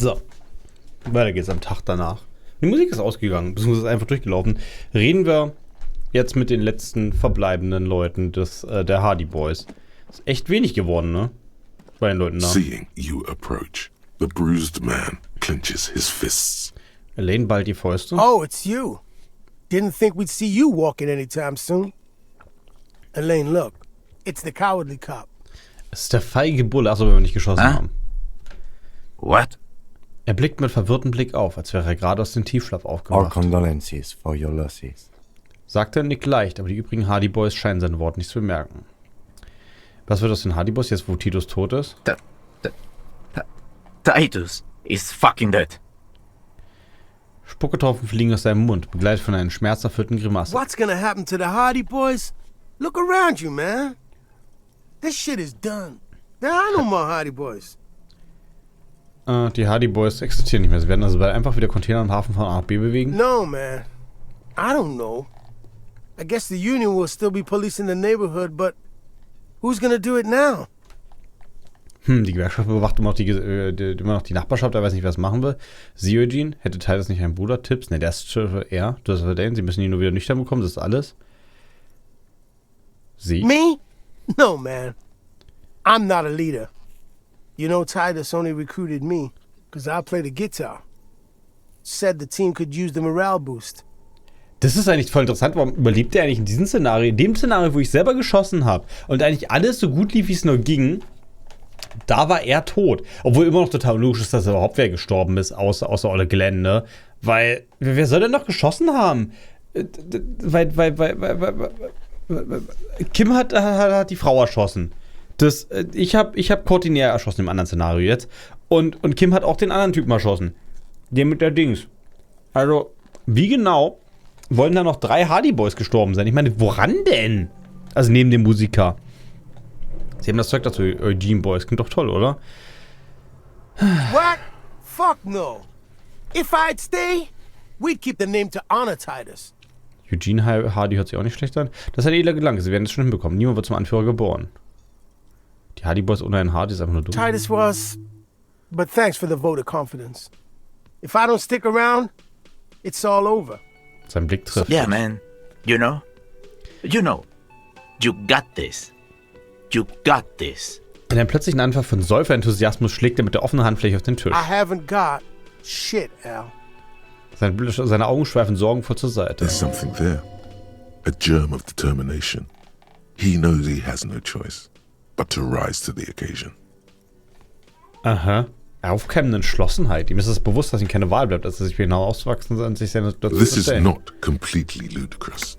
So. Weiter geht's am Tag danach. Die Musik ist ausgegangen, beziehungsweise ist einfach durchgelaufen. Reden wir jetzt mit den letzten verbleibenden Leuten der Hardy Boys. Ist echt wenig geworden, ne? Bei den Leuten da. Seeing you approach, the bruised man clenches his fists. Elaine ballt die Fäuste. Oh, it's you. Didn't think we'd see you walking anytime soon. Elaine, look. It's the cowardly cop. Es ist der feige Bulle, achso, wenn wir nicht geschossen haben. What? Er blickt mit verwirrtem Blick auf, als wäre er gerade aus dem Tiefschlaf Our aufgewacht. condolences for your losses. Sagt er nicht leicht, aber die übrigen Hardy Boys scheinen sein Wort nicht zu bemerken. Was wird aus den Hardy Boys jetzt, wo Titus tot ist? Titus is fucking dead. Spucketropfen fliegen aus seinem Mund, begleitet von einer schmerzerfüllten Grimasse. What's gonna happen to the Hardy Boys? Look around you, man. This shit is done. There are no more Hardy Boys. Die Hardy Boys existieren nicht mehr. Sie werden also bald einfach wieder Container im Hafen von A nach B bewegen. No, man. I don't know. I guess the Union will still be policing the neighborhood, but who's gonna do it now? Die Gewerkschaft bewacht immer noch die Nachbarschaft, er weiß nicht, wer es machen will. Sie, Eugene, hätte Titus nicht einen Bruder? Tipps? Ne, der ist er. Du hast verdient. Sie müssen ihn nur wieder nüchtern bekommen, das ist alles. Sie? Me? No, man. I'm not a leader. You know, Titus only recruited me because I play the guitar. Said the team could use the morale boost. Das ist eigentlich voll interessant. Warum überlebt er eigentlich in diesem Szenario? In dem Szenario, wo ich selber geschossen habe und eigentlich alles so gut lief, wie es nur ging, da war er tot. Obwohl immer noch total logisch ist, dass überhaupt wer gestorben ist, außer Olle Glenn, ne? Weil, wer soll denn noch geschossen haben? Weil Kim hat die Frau erschossen. Ich hab Cortinier erschossen im anderen Szenario jetzt. Und Kim hat auch den anderen Typen erschossen. Den mit der Dings. Also, wie genau wollen da noch 3 Hardy Boys gestorben sein? Ich meine, woran denn? Also neben dem Musiker. Sie haben das Zeug dazu, Eugene Boys. Klingt doch toll, oder? What? Fuck no. If I'd stay, we'd keep the name to honor Titus. Eugene Hardy hört sich auch nicht schlecht an. Das hat edler Gedanke. Sie werden es schon hinbekommen. Niemand wird zum Anführer geboren. Die Hardy Boys ohne einen Hardy ist einfach nur dumm. Titus was, but thanks for the vote of confidence. If I don't stick around, it's all over. Sein Blick trifft. Yeah, man. You know, you got this. You got this. In einem plötzlichen Anfall von Säuferenthusiasmus schlägt er mit der offenen Handfläche auf den Tisch. I haven't got shit, Al. Seine Augen schweifen sorgenvoll zur Seite. There's something there. A germ of determination. He knows he has no choice but to rise to the occasion. Aha. Aufkeimende Entschlossenheit. Ihm ist es bewusst, dass ihm keine Wahl bleibt, als er sich genau auswachsen und sich seine Situation This is not completely ludicrous.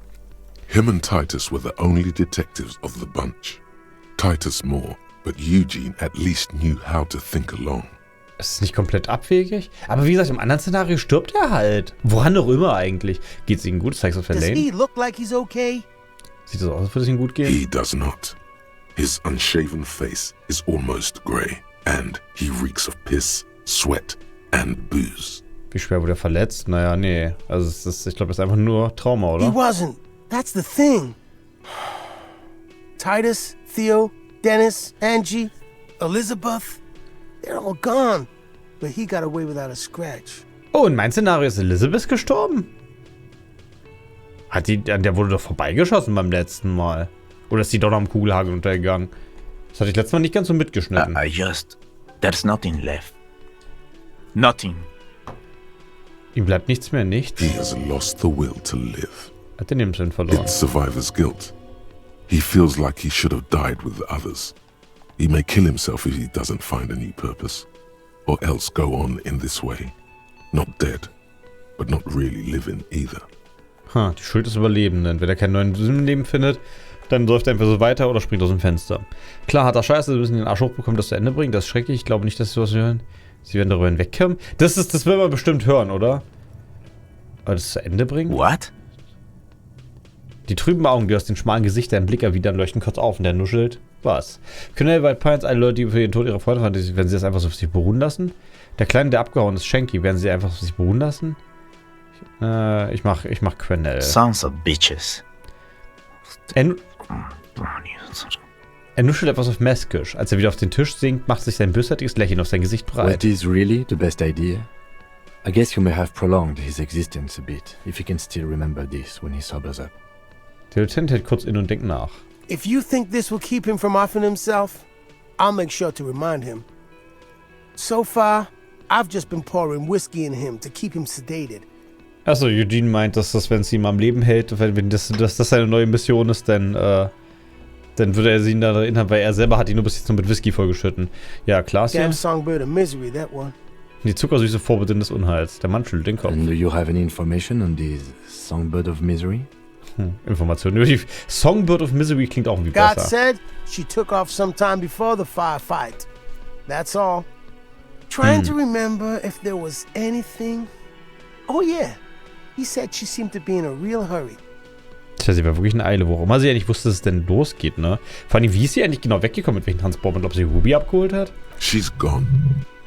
Him and Titus were the only detectives of the bunch. Titus more, but Eugene at least knew how to think along. Es ist nicht komplett abwegig. Aber wie gesagt, im anderen Szenario stirbt er halt. Woran auch immer eigentlich. Geht's ihm gut? Zeig's auf der Does Lane. he look like he's okay? Sieht das aus, als würde es ihm gut gehen? He does not. His unshaven face is almost grey, and he reeks of piss, sweat, and booze. Wie schwer wurde er verletzt? Naja, nee. Also ich glaube, das ist einfach nur Trauma, oder? He wasn't. That's the thing. Titus, Theo, Dennis, Angie, Elizabeth, they're all gone. But he got away without a scratch. Oh, in meinem Szenario ist Elizabeth gestorben? Der wurde doch vorbeigeschossen beim letzten Mal. Oder ist die doch noch am Kugelhagel untergegangen? Das hatte ich letztes Mal nicht ganz so mitgeschnitten. There's nothing left. Nothing. Ihm bleibt nichts mehr, nichts. He has lost the will to live. Hat den Lebenssinn verloren. It's survivor's guilt. He feels like he should have died with the others. He may kill himself if he doesn't find a new purpose, or else go on in this way. Not dead, but not really living either. Die Schuld des Überlebenden. Wenn er keinen neuen Sinn im Leben findet, dann läuft er einfach so weiter oder springt aus dem Fenster. Klar, hat er Scheiße, sie müssen den Arsch hochbekommen, das zu Ende bringen. Das ist schrecklich. Ich glaube nicht, dass sie sowas hören. Sie werden darüber hinwegkommen. Das will man bestimmt hören, oder? Aber das zu Ende bringen? What? Die trüben Augen, die aus den schmalen Gesichtern einen Blick erwidern, leuchten kurz auf und der nuschelt. Was? Können bei Pines alle Leute, die für den Tod ihrer Freunde waren, werden sie das einfach so auf sich beruhen lassen? Der Kleine, der abgehauen ist, Shanky, werden sie einfach auf sich beruhen lassen? Ich mach Quenelle. Sons of bitches. Er nuschelt etwas auf Mäskisch. Als er wieder auf den Tisch sinkt, macht sich sein bösartiges Lächeln auf sein Gesicht Was breit. is really the best idea? I guess you may have prolonged his existence a bit, if he can still remember this when he sobers up. Der Lieutenant hält kurz inne und denkt nach. If you think this will keep him from offing himself, I'll make sure to remind him. So far, I've just been pouring whiskey in him to keep him sedated. Achso, Eugene meint, dass das, wenn es ihn am Leben hält, wenn das seine neue Mission ist, dann würde er sie ihn daran erinnern, weil er selber hat ihn nur bis jetzt nur mit Whisky vollgeschütten. Ja, klar, ist ja. Damn songbird of misery, that one. Die zuckersüße Vorbedingung des Unheils. Der Mann schüttelt den Kopf. And do you have any information on this songbird of misery? Informationen über die Songbird of Misery klingt auch irgendwie God besser. said she took off sometime before the firefight. That's all. Trying to remember if there was anything. Oh yeah, he said she seemed to be in a real hurry. Tja, sie war wirklich in Eile, wo auch immer sie ja nicht wusste, dass es denn losgeht, ne? Vor allem, wie ist sie eigentlich genau weggekommen, mit welchem Transport? Und ob sie Ruby abgeholt hat? She's gone.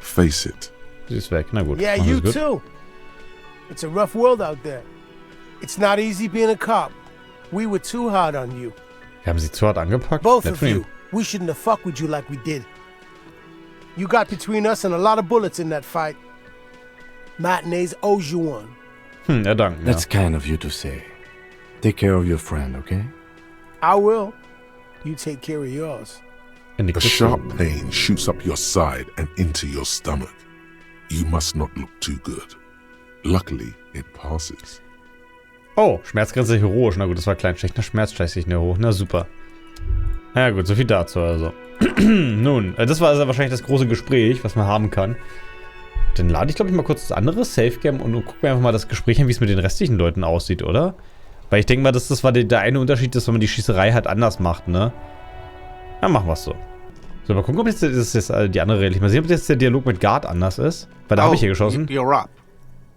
Face it. Sie ist weg, na gut. Yeah, Alles you gut. too. It's a rough world out there. It's not easy being a cop. We were too hard on you. Wir haben sie zu hart angepackt? Both Nett of von ihm. you. We shouldn't have fucked with you like we did. You got between us and a lot of bullets in that fight. Matinees owes you one. Ja, danke. Ja. That's kind of you to say. Take care of your friend, okay? I will. You take care of yours. In die A Küche. sharp pain shoots up your side and into your stomach. You must not look too good. Luckily, it passes. Oh, Schmerzgrenze heroisch. Na gut, das war klein. Schlechter Schmerz steigt sich nicht hoch. Na super. Na ja, gut, so viel dazu also. Nun, das war also wahrscheinlich das große Gespräch, was man haben kann. Dann lade ich, glaube ich, mal kurz das andere Safe-Game und gucke mir einfach mal das Gespräch an, wie es mit den restlichen Leuten aussieht, oder? Weil ich denke mal, das war der eine Unterschied, dass wenn man die Schießerei halt anders macht, ne? Ja, machen wir es so. So, mal gucken, ob jetzt das ist die andere Realität. Mal sehen, ob jetzt der Dialog mit Guard anders ist. Weil da habe ich hier geschossen. You're up.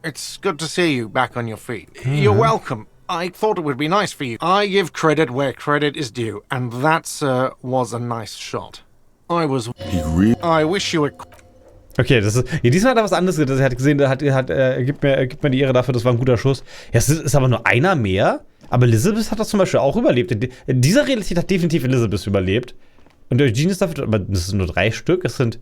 It's good to see you back on your feet. You're welcome. I thought it would be nice for you. I give credit where credit is due, and that, sir, was a nice shot. I wish you were... Okay, das ist. Ja, diesmal hat er was anderes gesagt. Er hat gesehen, gibt mir die Ehre dafür, das war ein guter Schuss. Ja, es ist aber nur einer mehr. Aber Elizabeth hat das zum Beispiel auch überlebt. In dieser Realität hat definitiv Elizabeth überlebt. Und Eugene ist dafür, aber das sind nur 3 Stück. Es sind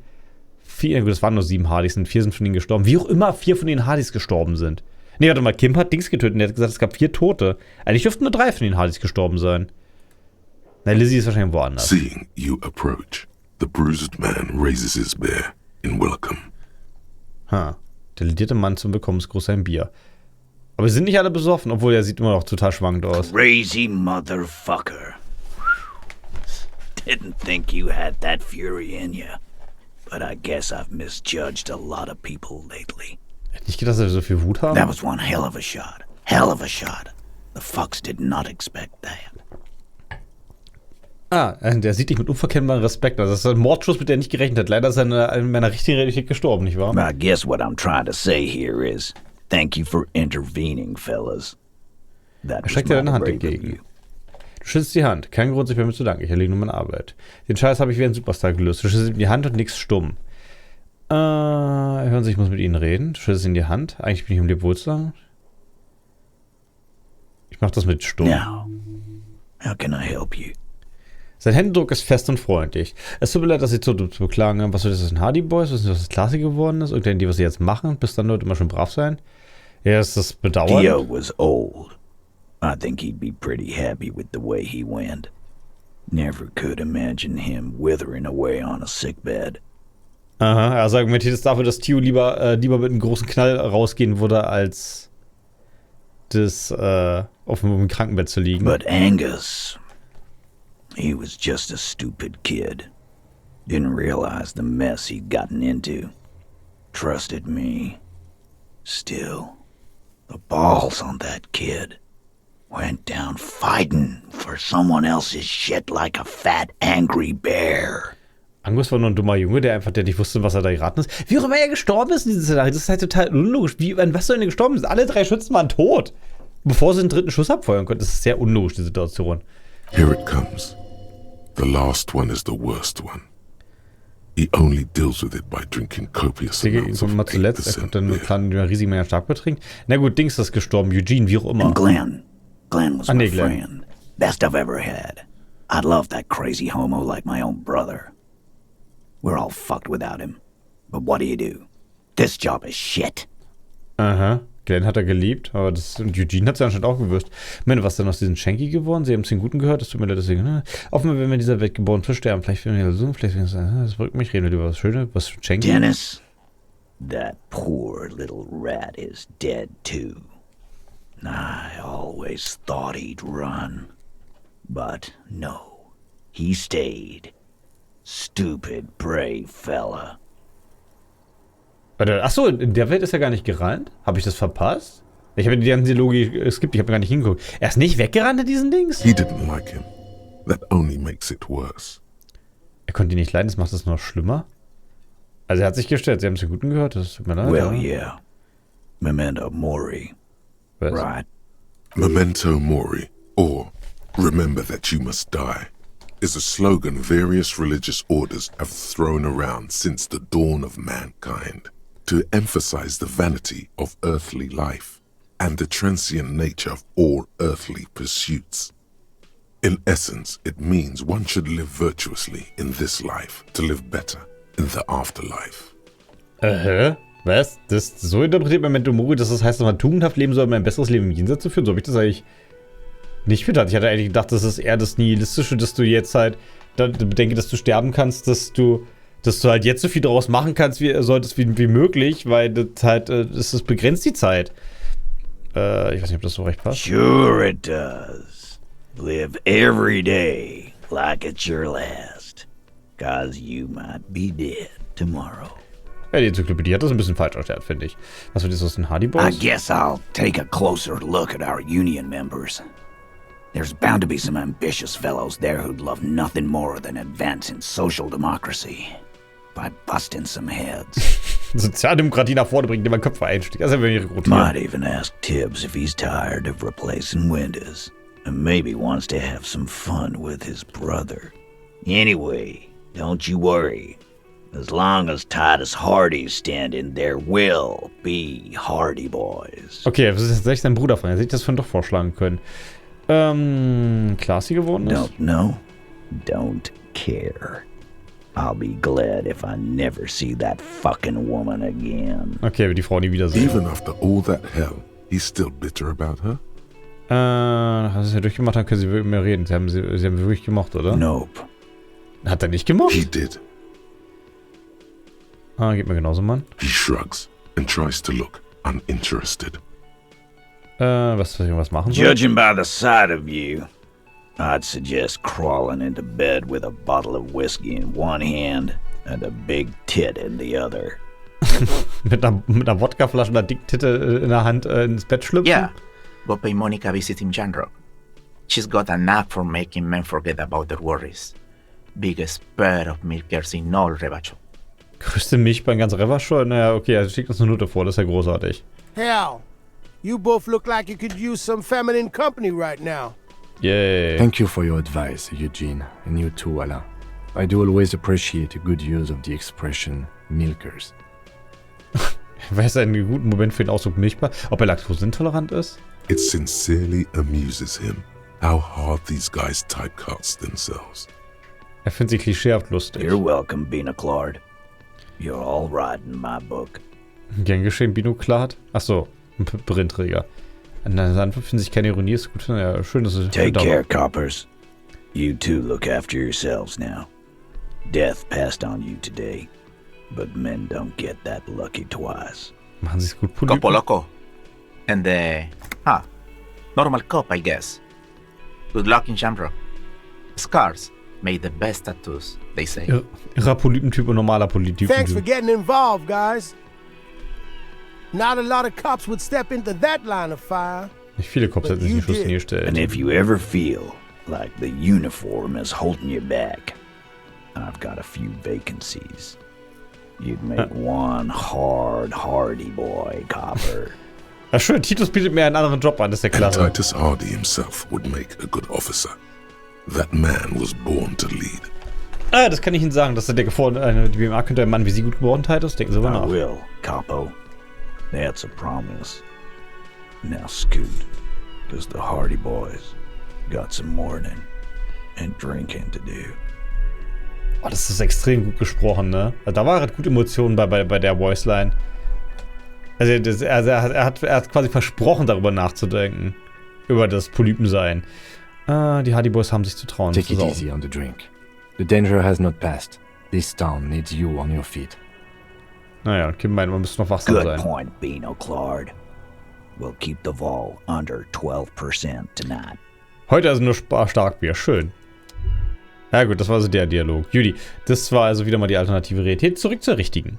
4, gut, es waren nur 7 Hardys, 4 sind von ihnen gestorben. Wie auch immer 4 von den Hardys gestorben sind. Nee, warte mal, Kim hat Dings getötet und der hat gesagt, es gab 4 Tote. Eigentlich dürften nur 3 von den Hardys gestorben sein. Na, Lizzie ist wahrscheinlich woanders. Seeing you approach, the bruised man raises his bear in welcome. Der ledierte Mann zum Willkommensgruß sein Bier. Aber sie sind nicht alle besoffen, obwohl er sieht immer noch total schwankend aus. Crazy motherfucker. Didn't think you had that fury in you. But I guess I've misjudged a lot of people lately. Hätte nicht gedacht, dass wir so viel Wut haben. That was one hell of a shot. Hell of a shot. The fucks did not expect that. Der sieht dich mit unverkennbarem Respekt. Also das ist ein Mordschuss, mit dem er nicht gerechnet hat. Leider ist er in einer richtigen Realität gestorben, nicht wahr? I guess what I'm trying to say here is, thank you for intervening, fellas. That Er was streckt dir deine Hand mighty brave of entgegen. you. Du schüttelst die Hand. Kein Grund, sich bei mir zu danken. Ich erledige nur meine Arbeit. Den Scheiß habe ich wie ein Superstar gelöst. Du schüttelst ihm die Hand und nix stumm. Hören Sie, ich muss mit Ihnen reden. Du schüttelst ihm die Hand. Eigentlich bin ich um dir wohlzusagen. Ich mach das mit stumm. Now, how can I help you? Sein Händedruck ist fest und freundlich. Es tut mir leid, dass Sie zu beklagen haben. Was soll das, ein Hardy Boys? Was ist das, Klasse geworden ist? Irgendeine Idee, was Sie jetzt machen? Bis dann Leute immer schon brav sein? Ja, ist das bedauernd? Theo was old. I think he'd be pretty happy with the way he went. Never could imagine him withering away on a sickbed. Aha, also argumentiert es dafür, dass Theo lieber mit einem großen Knall rausgehen würde, als auf dem Krankenbett zu liegen. But Angus, he was just a stupid kid. Didn't realize the mess he'd gotten into. Trusted me. Still, the balls on that kid. Went down fighting for someone else's shit like a fat, angry bear. Angus war nur ein dummer Junge, der nicht wusste, was er da geraten ist. Wie auch immer er gestorben ist in dieser Szenario, das ist halt total unlogisch. Was soll denn gestorben ist? Alle 3 Schützen waren tot, bevor sie den 3. Schuss abfeuern konnten. Das ist sehr unlogisch, die Situation. Here it comes. The last one is the worst one. He only deals with it by drinking copious amounts of Mal zuletzt, er 8% kommt dann mit beer. kleinen, riesigen Menge stark betrinkt. Na gut, Dings ist gestorben, Eugene, wie auch immer. And Glenn was nee, my Glenn. friend. Best I've ever had. I'd love that crazy homo like my own brother. We're all fucked without him. But what do? This job is shit. Aha. Glenn hat er geliebt, aber und Eugene hat es ja anscheinend auch gewusst. Ich meine, was ist denn aus diesen Shanky geworden? Sie haben es den Guten gehört, das tut mir leid, deswegen, ne? Offenbar, wenn wir in dieser Welt geboren zu sterben, vielleicht werden wir so, vielleicht werden wir das verrückt mich, reden wir über was Schönes, was Shanky. Dennis, that poor little rat is dead too. I always thought he'd run. But no, he stayed. Stupid, brave fella. Warte, achso, in der Welt ist er gar nicht gerannt? Habe ich das verpasst? Ich habe die ganze Logik geskippt, ich habe gar nicht hingeguckt. Er ist nicht weggerannt in diesen Dings? He didn't like him. That only makes it worse. Er konnte ihn nicht leiden, das macht es noch schlimmer. Also er hat sich gestellt, Sie haben es den Guten gehört, das tut mir leid. Well, yeah. Memento mori. Was? Right. Memento mori, or remember that you must die, is a slogan various religious orders have thrown around since the dawn of mankind to emphasize the vanity of earthly life and the transient nature of all earthly pursuits. In essence, it means one should live virtuously in this life to live better in the afterlife. Was? Das so interpretiert man Memento Mori, dass das heißt, dass man tugendhaft leben soll, um ein besseres Leben im Jenseits zu führen? So habe ich das eigentlich nicht gedacht. Ich hatte eigentlich gedacht, das ist eher das Nihilistische, dass du jetzt halt, bedenke, dass du sterben kannst, dass du halt jetzt so viel daraus machen kannst, wie möglich, weil das halt, es ist begrenzt die Zeit. Ich weiß nicht, ob das so recht passt. Sure it does. Live every day like it's your last. 'Cause you might be dead tomorrow. Ja, die Enzyklopädie hat das ein bisschen falsch erklärt, finde ich. Was wird jetzt aus den Hardy Boys? I guess I'll take a closer look at our union members. There's bound to be some ambitious fellows there who'd love nothing more than advancing social democracy by busting some heads. Sozialdemokratie nach vorne bringen, indem man Köpfe einsticht. Das ist ja wirklich rekrutiert. Might even ask Tibbs if he's tired of replacing windows and maybe wants to have some fun with his brother. Anyway, don't you worry. As long as Titus Hardy's standing, there will be Hardy Boys. Okay, was ist jetzt echt sein Bruder von? Er hätte das von doch vorschlagen können. Klar, sie geworden ist? Don't know. Don't care. I'll be glad if I never see that fucking woman again. Okay, aber die Frau nie wiedersehen. Even after all that hell, he's still bitter about her? Haben sie es ja durchgemacht, dann können sie wirklich mehr reden. Sie haben wirklich gemocht, oder? Nope. Hat er nicht gemocht? He did. Geht mir genauso, Mann. He shrugs and tries to look uninterested. Was machen soll? Judging by the sight of you, I'd suggest crawling into bed with a bottle of whiskey in one hand and a big tit in the other. mit einer Wodkaflasche und einer Dicktitte in der Hand ins Bett schlüpfen? Yeah, go pay Monica visiting Janro. She's got a knack for making men forget about their worries. Biggest pair of milkers in all Rebacho. Größte Milchbahn in ganz Revachol? Naja, okay, also schickt uns eine Note vor, das ist ja großartig. Hell, you both look like you could use some feminine company right now. Yay. Thank you for your advice, Eugene, and you too, Alain. I do always appreciate a good use of the expression milkers. Wäre es einen guten Moment für den Ausdruck Milchbar? Ob er laktoseintolerant ist? It sincerely amuses him how hard these guys typecast themselves. Er findet sie klischeehaft lustig. You're welcome, Bina Claude. You're all right in my book. Gern geschehen, Binoklat. Achso, ein Brillenträger. An der Antwort finden sich keine Ironie, ist gut. Ja, schön, dass es. Take care, coppers. You too look after yourselves now. Death passed on you today, but men don't get that lucky twice. Machen sie es gut, Copo Polypen. loco. And the... normal cop, I guess. Good luck in Janro. Scars made the best tattoos, they say. Irrer Polypentyp und normaler Thanks for Polypentyp. getting involved, guys. Not a lot of cops would step into that line of fire. Nicht viele Cops hätten sich den Schuss nie gestellt. And if you ever feel like the uniform is holding you back, I've got a few vacancies. You'd make one hardy boy, copper. Ach schön, Titus bietet mir einen anderen Job an, das ist ja And klasse. Titus Hardy himself would make a good officer. That man was born to lead. Das kann ich Ihnen sagen, dass der die BMA könnte ein Mann wie Sie gut geworden, Titus. Denken Sie mal I nach. will, capo. That's a promise. Now scoot, 'cause the hardy boys got some morning and drinking to do. Oh, das ist extrem gut gesprochen, ne? Da war halt gute Emotionen bei der Voiceline. Also, er hat quasi versprochen, darüber nachzudenken. Über das Polypensein. Die Hardy Boys haben sich zu trauen. Take it easy on the drink. The danger has not passed. This town needs you on your feet. Naja, Kim meint, man müsste noch wachsam Good sein. point, Beano Claude. We'll keep the vol under 12% tonight. Heute also nur Starkbier. Schön. Ja gut, das war also der Dialog. Judy, das war also wieder mal die alternative Realität. Zurück zur richtigen.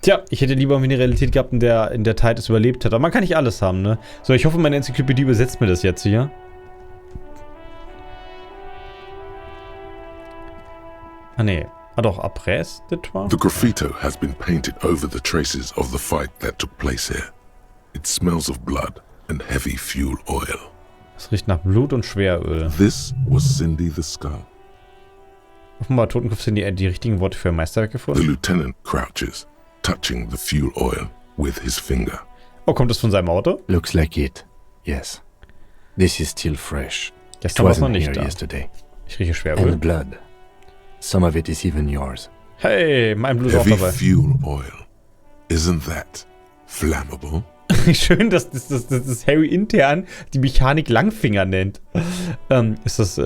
Tja, ich hätte lieber eine Realität gehabt, in der Zeit es überlebt hat. Aber man kann nicht alles haben, ne? So, ich hoffe, meine Enzyklopädie übersetzt mir das jetzt hier. Ah, nee. Ah doch, Après d'Etoile? The graffito has been painted over the traces of the fight that took place here. It smells of blood and heavy fuel oil. Es riecht nach Blut und Schweröl. This was Cindy the Scar. Offenbar hat Totenkopf Cindy die richtigen Worte für ein Meisterwerk The gefunden. lieutenant crouches, touching the fuel oil with his finger. Oh, kommt das von seinem Auto? Looks like it. Yes. This is still fresh. It Gestern war es noch wasn't nicht here da. yesterday. Ich rieche Schweröl. And blood. Some of it is even yours. Hey, mein Blut ist auch Heavy dabei. fuel oil. Isn't that flammable? Schön, dass das Harry intern die Mechanik Langfinger nennt. Ist das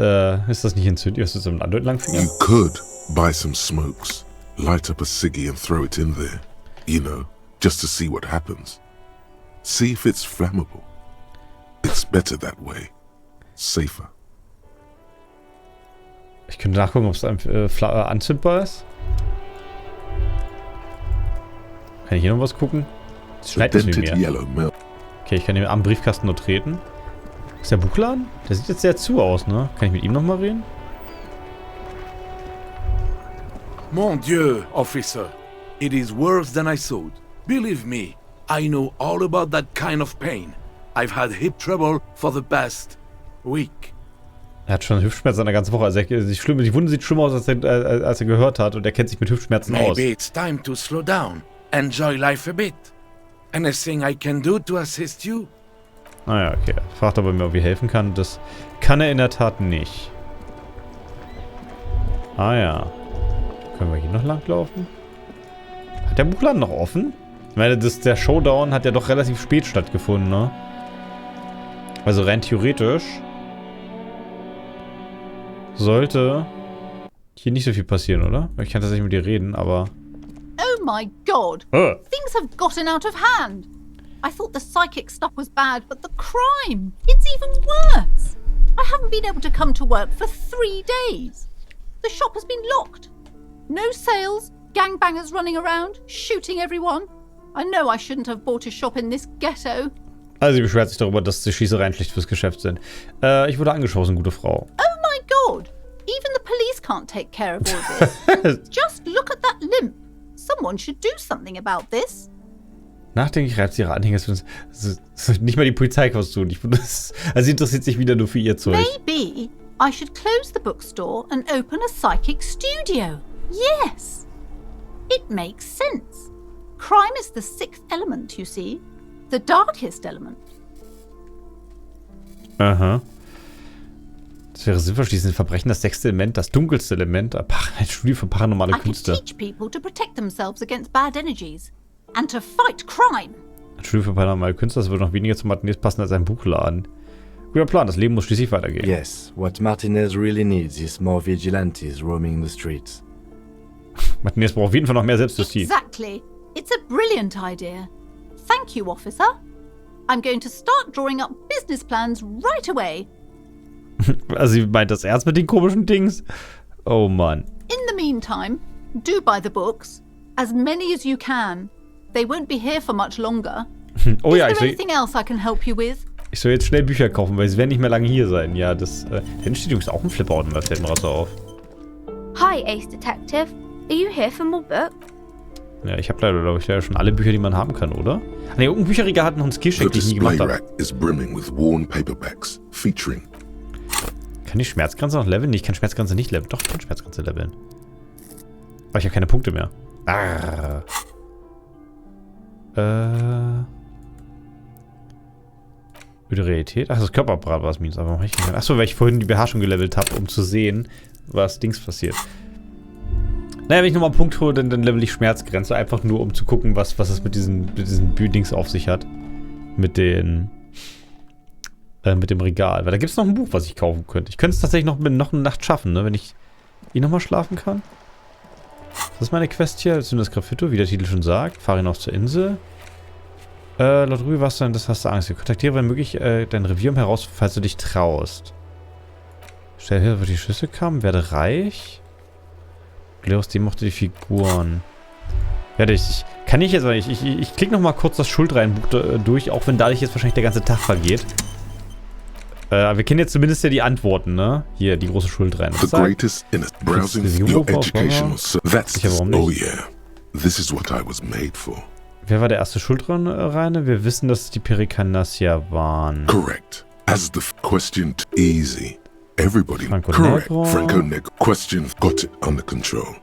nicht entzündlich? Ist das so ein anderer Langfinger? You could buy some smokes, light up a ciggy and throw it in there. You know, just to see what happens. See if it's flammable. It's better that way. Safer. Ich könnte nachgucken, ob es anzündbar ist. Kann ich hier noch was gucken? Es schneit es nicht mehr. Yellow milk. Okay, ich kann hier am Briefkasten nur treten. Ist der Buchladen? Der sieht jetzt sehr zu aus, ne? Kann ich mit ihm nochmal reden? Mon Dieu, officer. It is worse than I thought. Believe me, I know all about that kind of pain. I've had hip trouble for the past week. Er hat schon Hüftschmerzen eine ganze Woche. Also die Wunde sieht schlimmer aus, als er gehört hat. Und er kennt sich mit Hüftschmerzen aus. Maybe it's time to slow down. Enjoy life a bit. Anything I can do to assist you? Naja, okay. Fragt, ob er mir irgendwie helfen kann. Das kann er in der Tat nicht. Ah ja. Können wir hier noch langlaufen? Hat der Buchladen noch offen? Ich meine, der Showdown hat ja doch relativ spät stattgefunden, ne? Also rein theoretisch sollte hier nicht so viel passieren, oder? Ich kann tatsächlich mit dir reden, aber... Oh my god! Things have gotten out of hand! I thought the psychic stuff was bad, but the crime! It's even worse! I haven't been able to come to work for 3 days. The shop has been locked. No sales, gangbangers running around, shooting everyone. I know I shouldn't have bought a shop in this ghetto. Also sie beschwert sich darüber, dass die Schießereien schlecht fürs Geschäft sind. Ich wurde angeschossen, gute Frau. Oh my god! Even the police can't take care of all this. Just look at that limp. Someone should do something about this. Nachdenklich reibt sie ihre Anhänger. Nicht mal die Polizei kann was tun. Also sie interessiert sich wieder nur für ihr Zeug. Maybe I should close the bookstore and open a psychic studio. Yes. It makes sense. Crime is the 6th element, you see. The darkest element. Aha. Das wäre sinnvoll, schließlich Verbrechen das 6. Element, das dunkelste Element. Ein Studio für paranormale I can Künste. teach people to protect themselves against bad energies and to fight crime. Ein Studio für paranormale Künste, das würde noch weniger zu Martinez passen als ein Buchladen. Guter Plan, das Leben muss schließlich weitergehen. Yes, what Martinez really needs is more vigilantes roaming the streets. Martinez braucht auf jeden Fall noch mehr Selbstjustiz. Exactly. It's a brilliant idea. Thank you, officer. I'm going to start drawing up business plans right away. Also sie meint das ernst mit den komischen Dings? Oh Mann. In the meantime, do buy the books. As many as you can. They won't be here for much longer. Oh ja, Is there anything else I can help you with? Ich soll jetzt schnell Bücher kaufen, weil sie werden nicht mehr lange hier sein. Ja, das... Da hinten steht übrigens auch ein Flipperorden, da fällt mir gerade so auf. Hi, Ace Detective. Are you here for more books? Ja, ich habe leider, glaube ich, schon alle Bücher, die man haben kann, oder? Ne, irgendein Bücherregal hat noch einen Skillcheck, The den ich nie display gemacht habe. rack is brimming with worn paperbacks featuring. Kann ich Schmerzgrenze noch leveln? Nee, ich kann Schmerzgrenze nicht leveln. Doch, ich kann Schmerzgrenze leveln. Aber ich habe keine Punkte mehr. Über die Realität? Ach, das Körperapparat war es minus. Aber warum hab ich nicht... Achso, weil ich vorhin die Beherrschung gelevelt habe, um zu sehen, was Dings passiert. Naja, wenn ich nochmal einen Punkt hole, dann level ich Schmerzgrenze. Einfach nur, um zu gucken, was es mit diesen Dings auf sich hat. Mit dem Regal. Weil da gibt es noch ein Buch, was ich kaufen könnte. Ich könnte es tatsächlich noch eine Nacht schaffen, ne? Wenn ich nochmal schlafen kann. Das ist meine Quest hier. Das ist das Graffito, wie der Titel schon sagt. Fahre hinaus zur Insel. Laut Rübe, was denn? Das hast du Angst. Kontaktiere, wenn möglich, dein Revier heraus, falls du dich traust. Stell her, wo die Schüsse kamen. Werde reich. Aus dem mochte die Figuren. Werde ich. Kann ich jetzt aber nicht. Ich klicke nochmal kurz das Schuldreihenbuch durch, auch wenn dadurch jetzt wahrscheinlich der ganze Tag vergeht. Wir kennen jetzt zumindest ja die Antworten, ne? Hier, die große Schuldreihen. The greatest in it, browsing your educational. That's Sicher, warum nicht? oh yeah. This is what I was made for. Wer war der erste Schuldreine? Wir wissen, dass es die Perikanassia waren. Correct. As the question easy. Everybody. Franco Correct. Negro. Franco Negro. Question got it under control.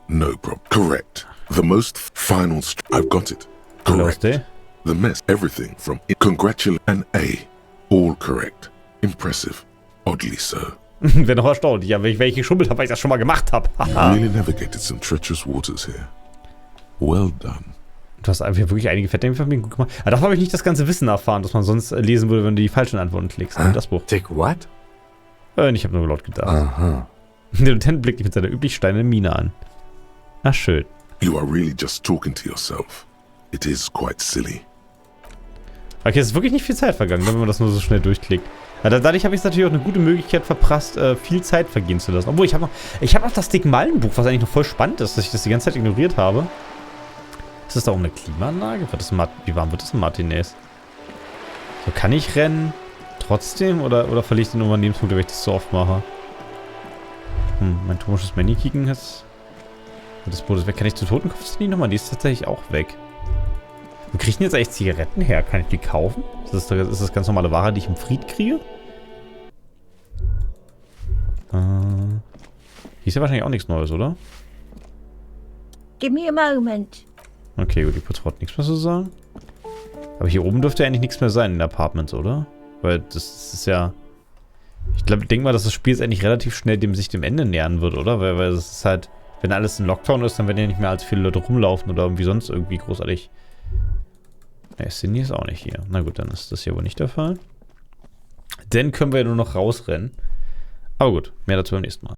No problem. Correct. The most final. I've got it. Correct. The mess. Everything from congratulate and A. All correct. Impressive. Oddly so. Wäre noch erstaunlich, ja, wenn ich geschummelt habe, weil ich das schon mal gemacht habe. Really navigated some treacherous waters here. Well done. Du hast einfach wirklich einige Fettnäpfe gut gemacht. Aber dafür habe ich nicht das ganze Wissen erfahren, das man sonst lesen würde, wenn du die falschen Antworten klickst. Das Buch. Take what? Ich habe nur laut gedacht. Aha. Der Lieutenant blickt mich mit seiner üblich steinernen Miene an. Na schön. You are really just talking to yourself. It is quite silly. Okay, es ist wirklich nicht viel Zeit vergangen, wenn man das nur so schnell durchklickt. Ja, dadurch habe ich es natürlich auch eine gute Möglichkeit verprasst, viel Zeit vergehen zu lassen. Obwohl, ich habe noch das Stigmalenbuch, was eigentlich noch voll spannend ist, dass ich das die ganze Zeit ignoriert habe. Ist das da auch eine Klimaanlage? Wie warm wird das in Martinez? So, kann ich rennen trotzdem? Oder verliere ich den Überlebenspunkt, wenn ich das so oft mache? Mein komisches Menü kicken jetzt. Das Boot ist weg. Kann ich zu Totenkopf nochmal? Die ist tatsächlich auch weg. Wo kriege ich denn jetzt eigentlich Zigaretten her? Kann ich die kaufen? Ist das ganz normale Ware, die ich im Fried kriege? Hier ist ja wahrscheinlich auch nichts Neues, oder? Give me a moment. Okay, gut, die Porträt nichts mehr zu sagen. Aber hier oben dürfte ja eigentlich nichts mehr sein in den Apartments, oder? Weil das ist ja... Ich denke mal, dass das Spiel jetzt eigentlich relativ schnell sich dem Ende nähern wird, oder? Weil das ist halt... Wenn alles in Lockdown ist, dann werden ja nicht mehr allzu viele Leute rumlaufen oder irgendwie sonst irgendwie großartig... Ne, Cindy ist auch nicht hier. Na gut, dann ist das hier wohl nicht der Fall. Dann können wir ja nur noch rausrennen. Aber gut, mehr dazu beim nächsten Mal.